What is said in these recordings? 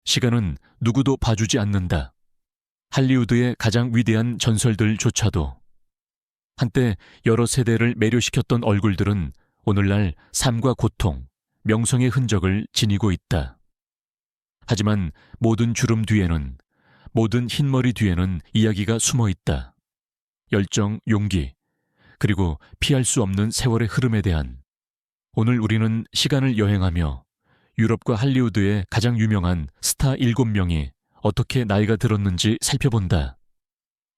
시간은 누구도 봐주지 않는다. 할리우드의 가장 위대한 전설들조차도 한때 여러 세대를 매료시켰던 얼굴들은 오늘날 삶과 고통, 명성의 흔적을 지니고 있다. 하지만 모든 주름 뒤에는, 모든 흰머리 뒤에는 이야기가 숨어 있다. 열정, 용기, 그리고 피할 수 없는 세월의 흐름에 대한. 오늘 우리는 시간을 여행하며 유럽과 할리우드의 가장 유명한 스타 7명이 어떻게 나이가 들었는지 살펴본다.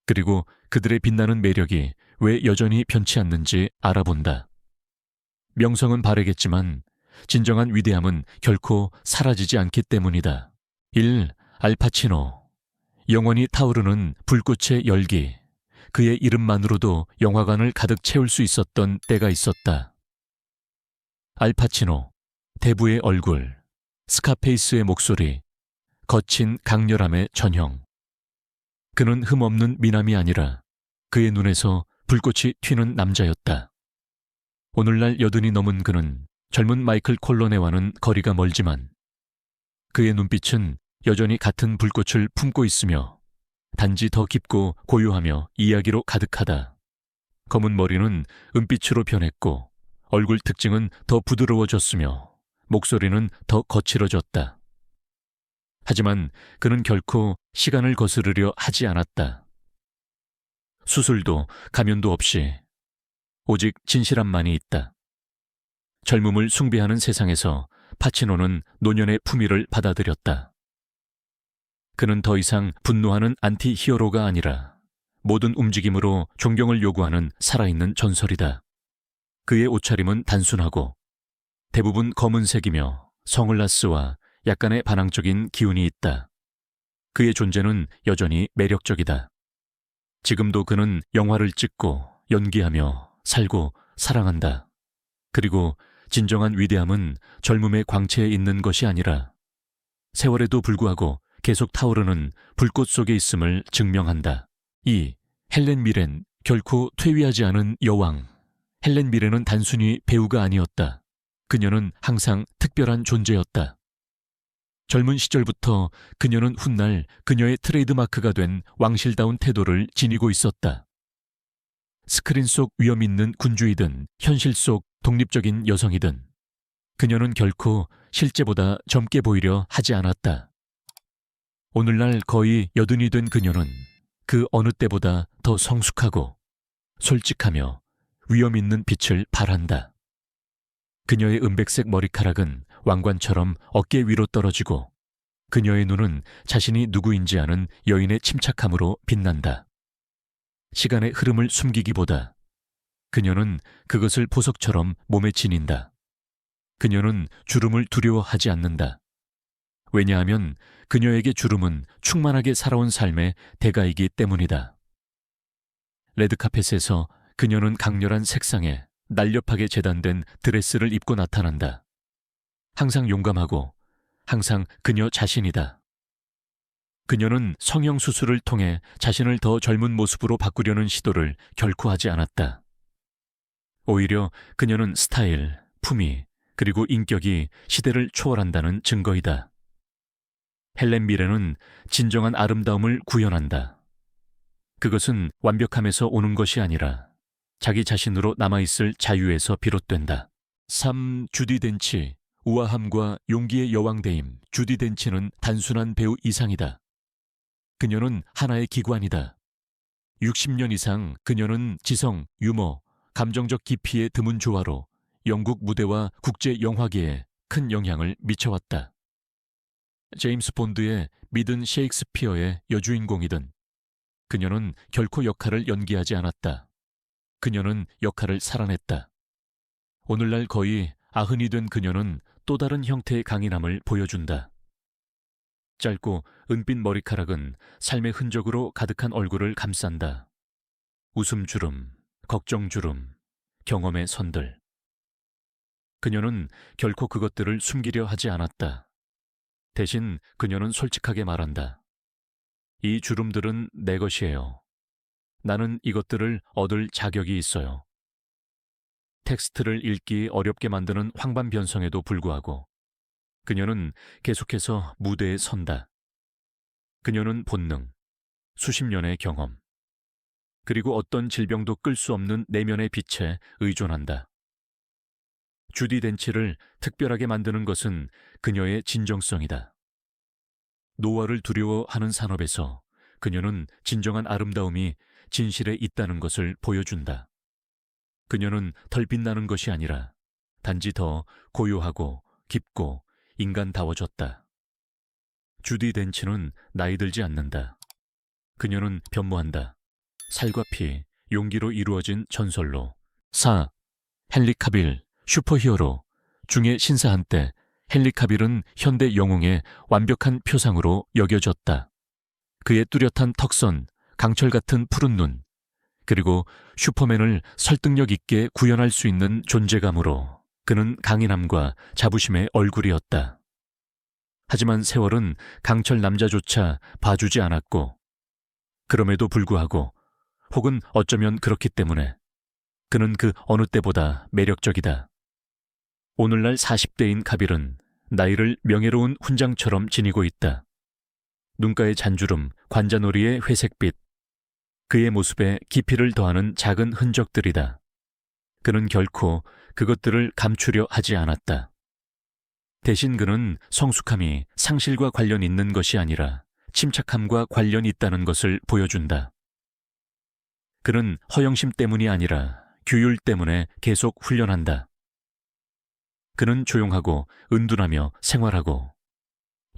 그리고 그들의 빛나는 매력이 왜 여전히 변치 않는지 알아본다. 명성은 바래겠지만 진정한 위대함은 결코 사라지지 않기 때문이다. 1. 알파치노. 영원히 타오르는 불꽃의 열기. 그의 이름만으로도 영화관을 가득 채울 수 있었던 때가 있었다. 알파치노, 대부의 얼굴, 스카페이스의 목소리, 거친 강렬함의 전형. 그는 흠없는 미남이 아니라 그의 눈에서 불꽃이 튀는 남자였다. 오늘날 80이 넘은 그는 젊은 마이클 콜로네와는 거리가 멀지만 그의 눈빛은 여전히 같은 불꽃을 품고 있으며 단지 더 깊고 고요하며 이야기로 가득하다. 검은 머리는 은빛으로 변했고 얼굴 특징은 더 부드러워졌으며 목소리는 더 거칠어졌다. 하지만 그는 결코 시간을 거스르려 하지 않았다. 수술도 가면도 없이 오직 진실함만이 있다. 젊음을 숭배하는 세상에서 파치노는 노년의 품위를 받아들였다. 그는 더 이상 분노하는 안티 히어로가 아니라 모든 움직임으로 존경을 요구하는 살아있는 전설이다. 그의 옷차림은 단순하고 대부분 검은색이며 선글라스와 약간의 반항적인 기운이 있다. 그의 존재는 여전히 매력적이다. 지금도 그는 영화를 찍고 연기하며 살고 사랑한다. 그리고 진정한 위대함은 젊음의 광채에 있는 것이 아니라 세월에도 불구하고 계속 타오르는 불꽃 속에 있음을 증명한다. 2. 헬렌 미렌, 결코 퇴위하지 않은 여왕. 헬렌 미렌은 단순히 배우가 아니었다. 그녀는 항상 특별한 존재였다. 젊은 시절부터 그녀는 훗날 그녀의 트레이드마크가 된 왕실다운 태도를 지니고 있었다. 스크린 속 위험 있는 군주이든 현실 속 독립적인 여성이든 그녀는 결코 실제보다 젊게 보이려 하지 않았다. 오늘날 거의 80이 된 그녀는 그 어느 때보다 더 성숙하고 솔직하며 위험 있는 빛을 발한다. 그녀의 은백색 머리카락은 왕관처럼 어깨 위로 떨어지고 그녀의 눈은 자신이 누구인지 아는 여인의 침착함으로 빛난다. 시간의 흐름을 숨기기보다 그녀는 그것을 보석처럼 몸에 지닌다. 그녀는 주름을 두려워하지 않는다. 왜냐하면 그녀에게 주름은 충만하게 살아온 삶의 대가이기 때문이다. 레드카펫에서 그녀는 강렬한 색상에 날렵하게 재단된 드레스를 입고 나타난다. 항상 용감하고 항상 그녀 자신이다. 그녀는 성형수술을 통해 자신을 더 젊은 모습으로 바꾸려는 시도를 결코 하지 않았다. 오히려 그녀는 스타일, 품위, 그리고 인격이 시대를 초월한다는 증거이다. 헬렌 미렌은 진정한 아름다움을 구현한다. 그것은 완벽함에서 오는 것이 아니라 자기 자신으로 남아있을 자유에서 비롯된다. 3. 주디 덴치, 우아함과 용기의 여왕대임. 주디 덴치는 단순한 배우 이상이다. 그녀는 하나의 기관이다. 60년 이상 그녀는 지성, 유머, 감정적 깊이의 드문 조화로 영국 무대와 국제 영화계에 큰 영향을 미쳐왔다. 제임스 본드의 미든 셰익스피어의 여주인공이든 그녀는 결코 역할을 연기하지 않았다. 그녀는 역할을 살아냈다. 오늘날 거의 90이 된 그녀는 또 다른 형태의 강인함을 보여준다. 짧고 은빛 머리카락은 삶의 흔적으로 가득한 얼굴을 감싼다. 웃음주름, 걱정주름, 경험의 선들. 그녀는 결코 그것들을 숨기려 하지 않았다. 대신 그녀는 솔직하게 말한다. 이 주름들은 내 것이에요. 나는 이것들을 얻을 자격이 있어요. 텍스트를 읽기 어렵게 만드는 황반변성에도 불구하고 그녀는 계속해서 무대에 선다. 그녀는 본능, 수십 년의 경험, 그리고 어떤 질병도 끌 수 없는 내면의 빛에 의존한다. 주디 덴치를 특별하게 만드는 것은 그녀의 진정성이다. 노화를 두려워하는 산업에서 그녀는 진정한 아름다움이 진실에 있다는 것을 보여준다. 그녀는 덜 빛나는 것이 아니라 단지 더 고요하고 깊고 인간다워졌다. 주디 덴치는 나이 들지 않는다. 그녀는 변모한다. 살과 피, 용기로 이루어진 전설로. 헨리 카빌, 슈퍼히어로 중의 신사 한때 헨리 카빌은 현대 영웅의 완벽한 표상으로 여겨졌다. 그의 뚜렷한 턱선, 강철 같은 푸른 눈, 그리고 슈퍼맨을 설득력 있게 구현할 수 있는 존재감으로 그는 강인함과 자부심의 얼굴이었다. 하지만 세월은 강철 남자조차 봐주지 않았고, 그럼에도 불구하고, 혹은 어쩌면 그렇기 때문에 그는 그 어느 때보다 매력적이다. 오늘날 40대인 카빌은 나이를 명예로운 훈장처럼 지니고 있다. 눈가의 잔주름, 관자놀이의 회색빛, 그의 모습에 깊이를 더하는 작은 흔적들이다. 그는 결코 그것들을 감추려 하지 않았다. 대신 그는 성숙함이 상실과 관련 있는 것이 아니라 침착함과 관련 있다는 것을 보여준다. 그는 허영심 때문이 아니라 규율 때문에 계속 훈련한다. 그는 조용하고 은둔하며 생활하고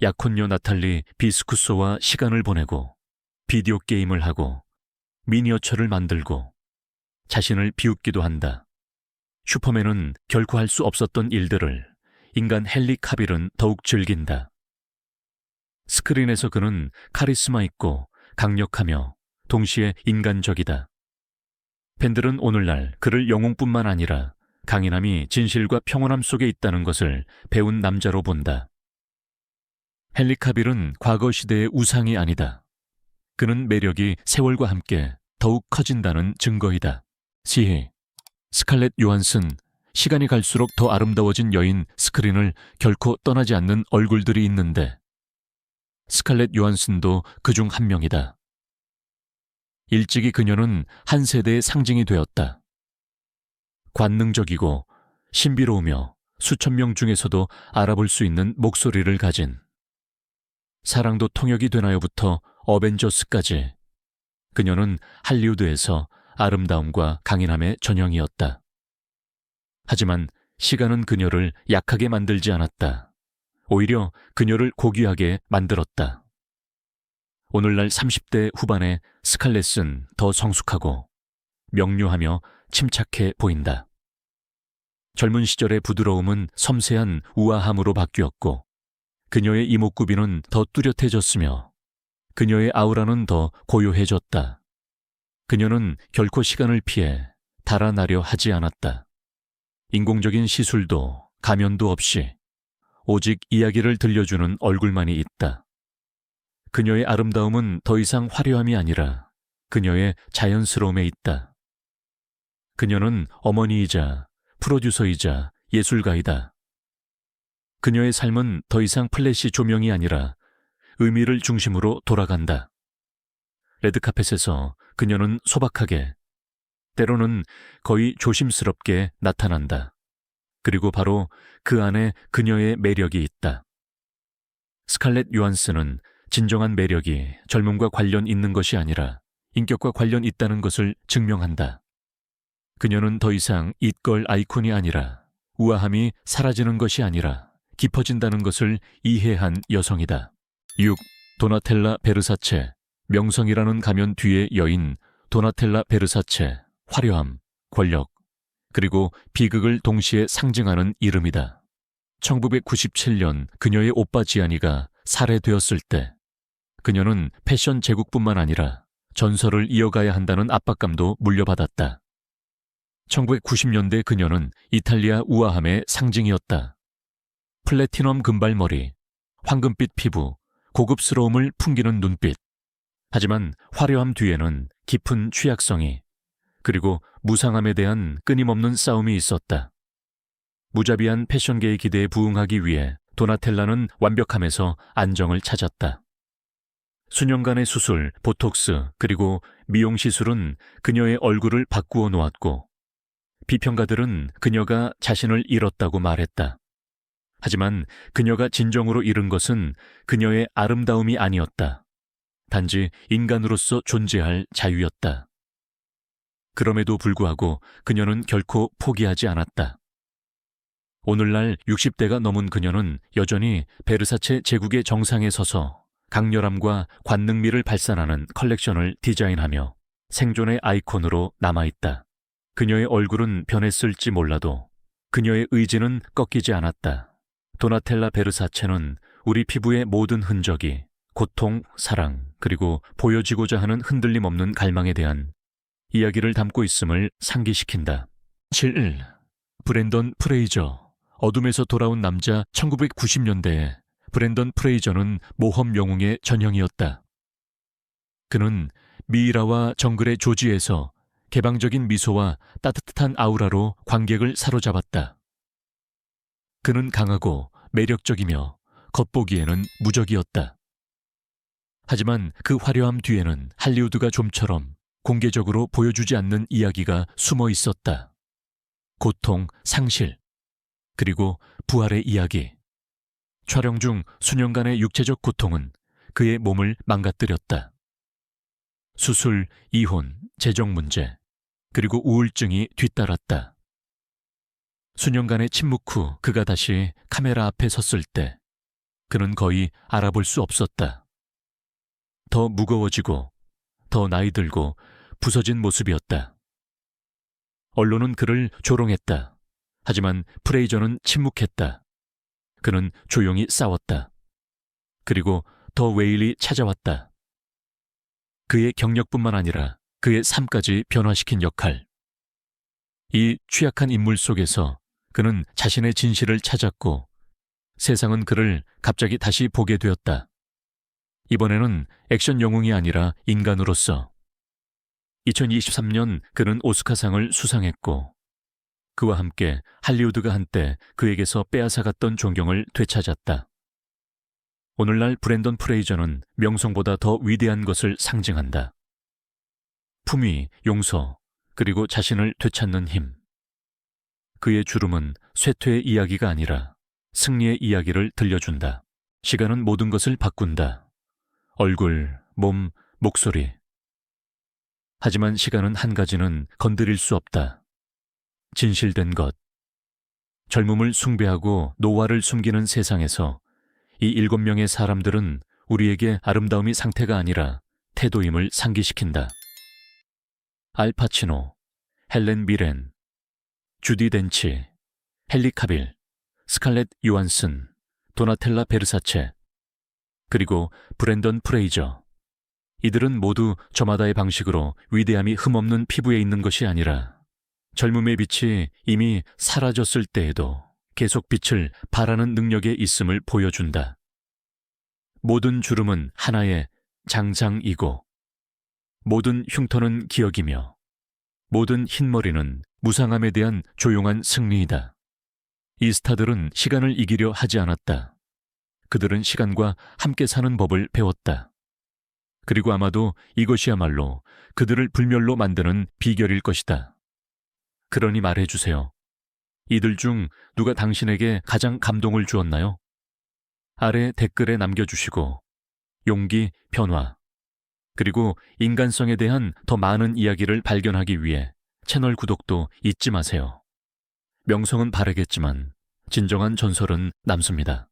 약혼녀 나탈리 비스쿠소와 시간을 보내고 비디오 게임을 하고 미니어처를 만들고 자신을 비웃기도 한다. 슈퍼맨은 결코 할 수 없었던 일들을 인간 헨리 카빌은 더욱 즐긴다. 스크린에서 그는 카리스마 있고 강력하며 동시에 인간적이다. 팬들은 오늘날 그를 영웅뿐만 아니라 강인함이 진실과 평온함 속에 있다는 것을 배운 남자로 본다. 헨리 카빌은 과거 시대의 우상이 아니다. 그는 매력이 세월과 함께 더욱 커진다는 증거이다. 시해 스칼렛 요한슨, 시간이 갈수록 더 아름다워진 여인 스크린을 결코 떠나지 않는 얼굴들이 있는데 스칼렛 요한슨도 그중 한 명이다. 일찍이 그녀는 한 세대의 상징이 되었다. 관능적이고 신비로우며 수천 명 중에서도 알아볼 수 있는 목소리를 가진 사랑도 통역이 되나요부터 어벤져스까지 그녀는 할리우드에서 아름다움과 강인함의 전형이었다. 하지만 시간은 그녀를 약하게 만들지 않았다. 오히려 그녀를 고귀하게 만들었다. 오늘날 30대 후반의 스칼렛은 더 성숙하고 명료하며 침착해 보인다. 젊은 시절의 부드러움은 섬세한 우아함으로 바뀌었고 그녀의 이목구비는 더 뚜렷해졌으며 그녀의 아우라는 더 고요해졌다. 그녀는 결코 시간을 피해 달아나려 하지 않았다. 인공적인 시술도 가면도 없이 오직 이야기를 들려주는 얼굴만이 있다. 그녀의 아름다움은 더 이상 화려함이 아니라 그녀의 자연스러움에 있다. 그녀는 어머니이자 프로듀서이자 예술가이다. 그녀의 삶은 더 이상 플래시 조명이 아니라 의미를 중심으로 돌아간다. 레드카펫에서 그녀는 소박하게, 때로는 거의 조심스럽게 나타난다. 그리고 바로 그 안에 그녀의 매력이 있다. 스칼렛 요한슨은 진정한 매력이 젊음과 관련 있는 것이 아니라 인격과 관련 있다는 것을 증명한다. 그녀는 더 이상 it걸 아이콘이 아니라 우아함이 사라지는 것이 아니라 깊어진다는 것을 이해한 여성이다. 6. 도나텔라 베르사체, 명성이라는 가면 뒤의 여인 도나텔라 베르사체, 화려함, 권력, 그리고 비극을 동시에 상징하는 이름이다. 1997년 그녀의 오빠 지아니가 살해되었을 때 그녀는 패션 제국뿐만 아니라 전설을 이어가야 한다는 압박감도 물려받았다. 1990년대 그녀는 이탈리아 우아함의 상징이었다. 플래티넘 금발머리, 황금빛 피부, 고급스러움을 풍기는 눈빛. 하지만 화려함 뒤에는 깊은 취약성이, 그리고 무상함에 대한 끊임없는 싸움이 있었다. 무자비한 패션계의 기대에 부응하기 위해 도나텔라는 완벽함에서 안정을 찾았다. 수년간의 수술, 보톡스, 그리고 미용 시술은 그녀의 얼굴을 바꾸어 놓았고, 비평가들은 그녀가 자신을 잃었다고 말했다. 하지만 그녀가 진정으로 잃은 것은 그녀의 아름다움이 아니었다. 단지 인간으로서 존재할 자유였다. 그럼에도 불구하고 그녀는 결코 포기하지 않았다. 오늘날 60대가 넘은 그녀는 여전히 베르사체 제국의 정상에 서서 강렬함과 관능미를 발산하는 컬렉션을 디자인하며 생존의 아이콘으로 남아있다. 그녀의 얼굴은 변했을지 몰라도 그녀의 의지는 꺾이지 않았다. 도나텔라 베르사체는 우리 피부의 모든 흔적이 고통, 사랑, 그리고 보여지고자 하는 흔들림 없는 갈망에 대한 이야기를 담고 있음을 상기시킨다. 7. 브랜던 프레이저. 어둠에서 돌아온 남자. 1990년대에 브랜던 프레이저는 모험 영웅의 전형이었다. 그는 미이라와 정글의 조지에서 개방적인 미소와 따뜻한 아우라로 관객을 사로잡았다. 그는 강하고 매력적이며 겉보기에는 무적이었다. 하지만 그 화려함 뒤에는 할리우드가 좀처럼 공개적으로 보여주지 않는 이야기가 숨어 있었다. 고통, 상실, 그리고 부활의 이야기. 촬영 중 수년간의 육체적 고통은 그의 몸을 망가뜨렸다. 수술, 이혼, 재정 문제, 그리고 우울증이 뒤따랐다. 수년간의 침묵 후 그가 다시 카메라 앞에 섰을 때 그는 거의 알아볼 수 없었다. 더 무거워지고 더 나이 들고 부서진 모습이었다. 언론은 그를 조롱했다. 하지만 프레이저는 침묵했다. 그는 조용히 싸웠다. 그리고 더 웨일이 찾아왔다. 그의 경력뿐만 아니라 그의 삶까지 변화시킨 역할. 이 취약한 인물 속에서 그는 자신의 진실을 찾았고 세상은 그를 갑자기 다시 보게 되었다. 이번에는 액션 영웅이 아니라 인간으로서. 2023년 그는 오스카상을 수상했고 그와 함께 할리우드가 한때 그에게서 빼앗아갔던 존경을 되찾았다. 오늘날 브랜던 프레이저는 명성보다 더 위대한 것을 상징한다. 품위, 용서, 그리고 자신을 되찾는 힘. 그의 주름은 쇠퇴의 이야기가 아니라 승리의 이야기를 들려준다. 시간은 모든 것을 바꾼다. 얼굴, 몸, 목소리. 하지만 시간은 한 가지는 건드릴 수 없다. 진실된 것. 젊음을 숭배하고 노화를 숨기는 세상에서 이 7명의 사람들은 우리에게 아름다움이 상태가 아니라 태도임을 상기시킨다. 알 파치노, 헬렌 미렌, 주디 덴치, 헨리 카빌, 스칼렛 요한슨, 도나텔라 베르사체, 그리고 브랜던 프레이저. 이들은 모두 저마다의 방식으로 위대함이 흠없는 피부에 있는 것이 아니라 젊음의 빛이 이미 사라졌을 때에도 계속 빛을 발하는 능력에 있음을 보여준다. 모든 주름은 하나의 장장이고 모든 흉터는 기억이며 모든 흰머리는 무상함에 대한 조용한 승리이다. 이 스타들은 시간을 이기려 하지 않았다. 그들은 시간과 함께 사는 법을 배웠다. 그리고 아마도 이것이야말로 그들을 불멸로 만드는 비결일 것이다. 그러니 말해주세요. 이들 중 누가 당신에게 가장 감동을 주었나요? 아래 댓글에 남겨주시고 용기, 변화, 그리고 인간성에 대한 더 많은 이야기를 발견하기 위해 채널 구독도 잊지 마세요. 명성은 바르겠지만 진정한 전설은 남습니다.